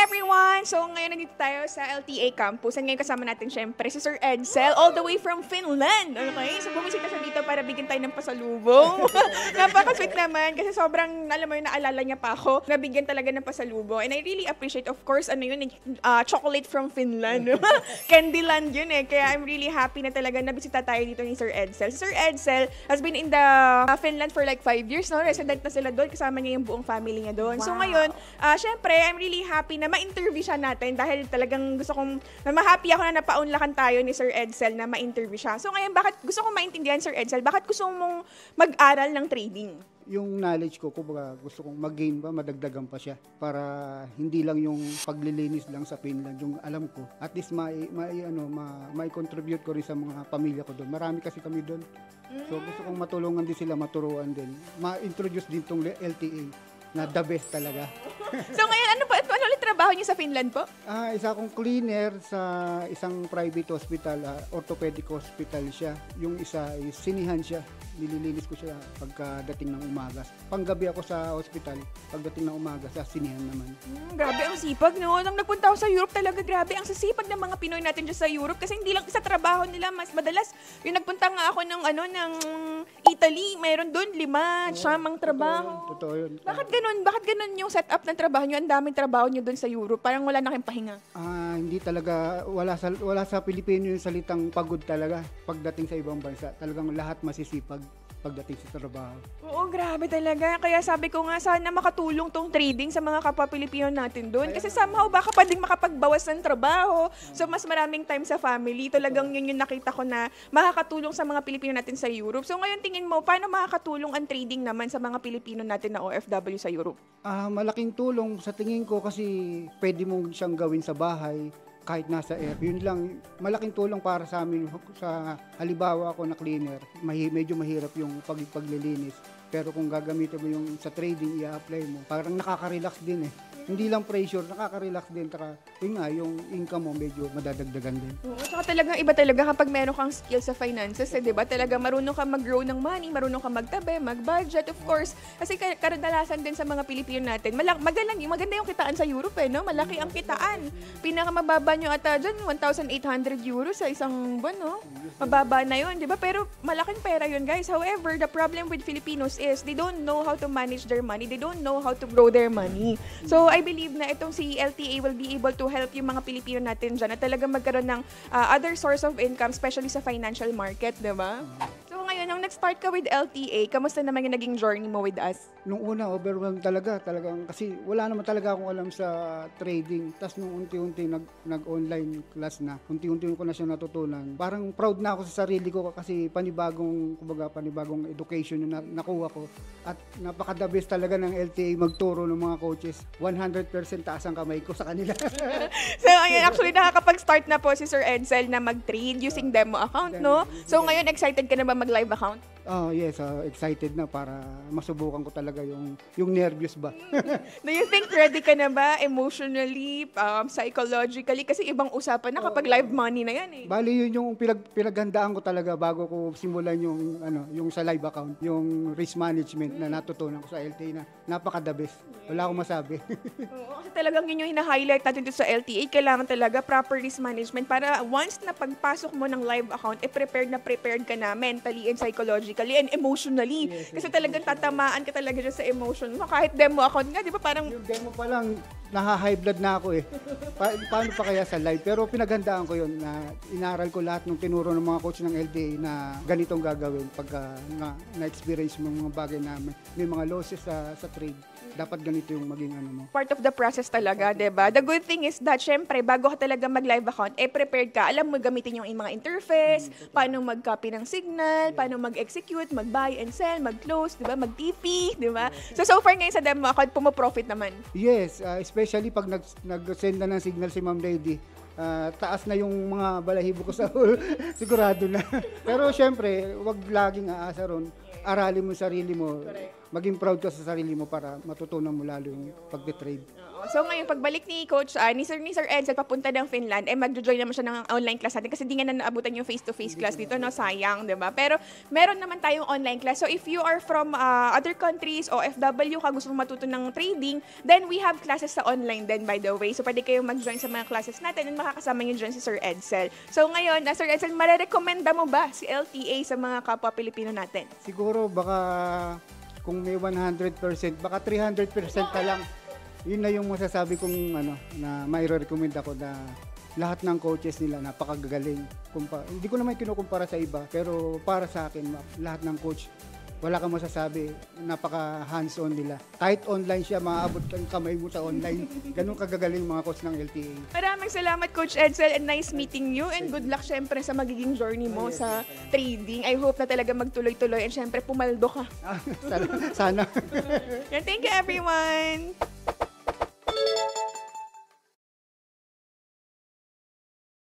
everyone! So ngayon nandito tayo sa LTA campus and ngayon kasama natin syempre si Sir Edsel all the way from Finland. Okay? So bumisita siya dito para bigyan tayo ng pasalubong. Napaka-sweet naman kasi sobrang, alam mo yun, naalala niya pa ako na bigyan talaga ng pasalubong. And I really appreciate, of course, chocolate from Finland. Candyland yun eh. Kaya I'm really happy na talaga nabisita tayo dito ni Sir Edsel. Si Sir Edsel has been in the Finland for like 5 years, no? Resident na sila doon. Kasama niya yung buong family niya doon. Wow. So ngayon, syempre, I'm really happy na ma-interview siya natin dahil talagang gusto kong, ma-happy ako na napaunlakan tayo ni Sir Edsel na ma-interview siya. So ngayon, bakit gusto kong maintindihan, Sir Edsel, bakit gusto mong mag-aral ng trading? Yung knowledge ko, kumbaga gusto kong mag-gain pa, madagdagan pa siya para hindi lang yung paglilinis lang sa Finland yung alam ko. At least may contribute ko rin sa mga pamilya ko doon. Marami kasi kami doon. So gusto kong matulungan din sila, maturuan din. Ma-introduce din tong LTA na the best talaga. So ngayon, ano ulit trabaho niyo sa Finland po? Isa akong cleaner sa isang private hospital, orthopedic hospital siya. Yung isa is sinihan siya. Nililinis ko siya pagkadating ng umaga. Panggabi ako sa hospital, pagdating ng umaga sa sinihan naman. Grabe ang sipag, no? Nung nagpunta ako sa Europe talaga, grabe ang sisipag ng mga Pinoy natin dyan sa Europe kasi hindi lang sa trabaho nila, mas madalas. Yung nagpunta nga ako ng Italy, mayroon doon 5, siyamang trabaho. Totoo yun. Bakit ganun? Bakit ganun yung setup ng trabaho nyo? Ang daming trabaho nyo doon sa Europe. Parang wala na kayong pahinga. Hindi talaga, wala sa Pilipino yung salitang pagod talaga pagdating sa ibang bansa. Talagang lahat masisipag pagdating sa trabaho. Oo, grabe talaga. Kaya sabi ko nga, sana makatulong tong trading sa mga kapwa Pilipino natin doon. Kasi somehow baka pwedeng makapagbawas ng trabaho. So mas maraming time sa family. Talagang yun yung nakita ko na makakatulong sa mga Pilipino natin sa Europe. So ngayon tingin mo, paano makakatulong ang trading naman sa mga Pilipino natin na OFW sa Europe? Malaking tulong sa tingin ko kasi pwede mong siyang gawin sa bahay kahit nasa air. Yun lang, malaking tulong para sa amin. Sa halimbawa ako na cleaner, medyo mahirap yung paglilinis. Pero kung gagamitin mo yung sa trading, i-apply mo, parang nakaka-relax din eh. Hindi lang pressure, nakaka-relax din. Yun nga, yung income mo medyo madadagdagan din. Oo, saka talagang iba talaga kapag meron kang skill sa finances, eh, di ba? Talaga marunong kang mag-grow ng money, marunong kang magtabi, mag-budget, of course. Kasi kadalasan din sa mga Pilipino natin, maganda yung kitaan sa Europe, eh, no? Malaki ang kitaan. Pinakamababa nyo ata dyan, 1,800 euros sa isang buwan, no? Mababa na yun, di ba? Pero malaking pera yun, guys. However, the problem with Filipinos is they don't know how to manage their money. They don't know how to grow their money. So, I believe na itong si LTA will be able to help yung mga Pilipino natin dyan na talaga magkaroon ng other source of income, especially sa financial market, di ba? So ngayon, nung nag-start ka with LTA, kamusta naman yung naging journey mo with us? Nung una, overwhelmed talagang kasi wala naman talaga akong alam sa trading. Tapos nung unti-unti nag-online class na, unti-unti ko na siya natutunan. Parang proud na ako sa sarili ko kasi panibagong education yung nakuha ko. At napaka-the best talaga ng LTA magturo ng mga coaches. 100% taas ang kamay ko sa kanila. So, ayun, actually, nakakapag-start na po si Sir Edsel na mag-trade using demo account, no? So, ngayon, excited ka na ba mag-live account? Oh, yes, excited na para masubukan ko talaga yung nervous ba. Do you think ready ka na ba emotionally, psychologically? Kasi ibang usapan na kapag live money na yan eh. Bali, yun yung pinaghandaan ko talaga bago ko simulan yung sa live account, yung risk management na natutunan ko sa LTA na napaka-the best. Wala akong masabi. Oo, kasi talagang yun yung hina-highlight natin dito sa LTA. Kailangan talaga proper risk management para once na pagpasok mo ng live account, prepared ka na mentally and psychologically and emotionally. Yes, kasi talagang tatamaan ka talaga dyan sa emotion mo. Kahit demo account nga, di ba parang... Yung demo pa lang, naha-high blood na ako eh. Paano pa kaya sa live? Pero pinaghandaan ko yun na inaral ko lahat ng tinuro ng mga coach ng LTA na ganitong gagawin pagka na-experience mo mga bagay na may mga losses sa trade. Dapat ganito yung maging mo. Part of the process talaga, diba? The good thing is that, syempre, bago ka talaga mag-live account, prepared ka. Alam mo gamitin yung mga interface, paano mag-copy ng signal, paano mag-execute, mag-buy and sell, mag-close, diba? Mag-TP, diba? So far ngayon sa demo account, pumaprofit naman. Yes, especially pag nag-send na ng signal si Ma'am Lady. Taas na yung mga balahibo ko sa sigurado na. Pero syempre, wag laging aasa ron. Aralin mo sarili mo. maging proud ka sa sarili mo para matutunan mo lalo yung pagte-trade. So ngayon, pagbalik ni Coach, ni Sir Edsel papunta ng Finland, mag-join naman siya ng online class natin kasi di nga na naabutan yung face-to-face class dito, no? Sayang, di ba? Pero meron naman tayong online class. So if you are from other countries o OFW ka, gusto mo matuto ng trading, then we have classes sa online din, by the way. So pwede kayong mag-join sa mga classes natin and makakasama nyo dyan si Sir Edsel. So ngayon, Sir Edsel, marerekomenda mo ba si LTA sa mga kapwa Pilipino natin? Siguro baka kung may 100%, baka 300% pa lang. Yun na yung masasabi kong na mai-recommend ako na lahat ng coaches nila napakagagaling. Hindi ko naman kinukumpara sa iba, pero para sa akin, lahat ng coach, wala kang masasabi, napaka hands-on nila. Kahit online siya, maaabot kang kamay mo sa online. Ganun kagagaling mga coach ng LTA. Maraming salamat, Coach Edsel, and nice meeting you. And good luck, syempre, sa magiging journey mo sa trading. I hope na talaga magtuloy-tuloy and syempre, pumaldo ka. Sana. Thank you, everyone!